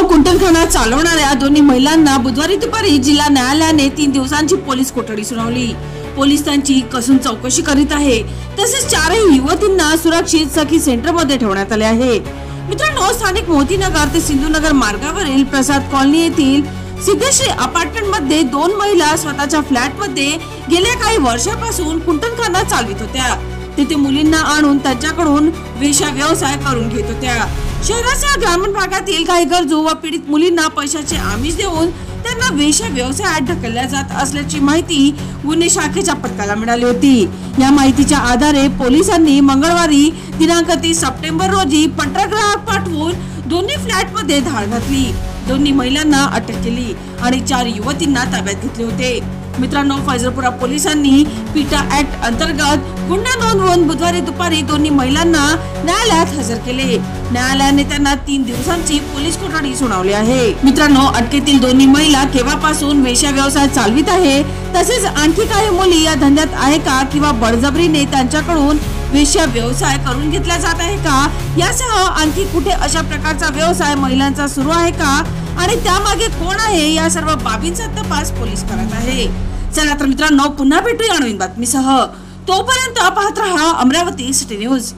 कुंटलखाना चालवणाऱ्या दोन्ही महिलांना बुधवारी दुपारी जिल्हा न्यायालयाने 3 दिवसांची पोलीस कोठडी सुनावली। पोलीस त्यांची कसून चौकशी करीत आहे। तसेच 4 युवतींना सुरक्षित सखी सेंटर मध्ये ठेवण्यात आले आहे। मित्रांनो, स्थानिक मोतीनगर ते सिंधुनगर मार्गावरील प्रसाद कॉलनी येथील सिद्धश्री अपार्टमेंट मध्ये 2 महिला स्वतःच्या फ्लॅट मध्ये गेल्या काही वर्षापासून कुंटलखाना चालवित होत्या। तिथे मुलींना आणून त्यांच्याकडून वेश्या व्यवसाय करून घेत होत्या। शहराच्या ग्रामीण भागातील काही गरजू व पीडित मुलींना पैशाचे आमिष देऊन त्यांना वेश्या व्यवसायात ढकलल्या जात असल्याची माहिती गुन्हे शाखेच्या पथकाला मिळाली होती। या माहितीच्या आधारे पोलिसांनी मंगळवारी दिनांक 30 सप्टेंबर रोजी पत्रग्राहक पाठवून दोन्ही फ्लॅट मध्ये धाड घातली। दोन्ही महिलांना अटक केली आणि 4 युवतींना ताब्यात घेतले होते। मित्रांनो, फैजलपुरा पोलिसांनी पीटा ऍक्ट अंतर्गत गुन्हा नोंदवून बुधवारी दुपारी दोन्ही महिलांना न्यायालयात हजर केले। न्यायालयाने त्यांना 3 दिवसांची पोलीस कोठडी सुनावली आहे। मित्रांनो, अटकेतील दोन्ही महिला केव्हापासून वेश्या व्यवसाय चालवित आहे, तसेच आणखी काही मुली या धंद्यात आहे का किंवा बळजबरीने त्यांच्याकडून वेश्या व्यवसाय करून घेतला जात आहे का, यासह आणखी कुठे अशा प्रकारचा व्यवसाय महिलांचा सुरू आहे का आणि त्यामागे कोण आहे, या सर्व बाबींचा तपास पोलीस करत आहे। चला तर मित्रांनो, पुन्हा भेटूया नवीन बातमीसह। तोपर्यंत पाहत रहा अमरावती सिटी न्यूज।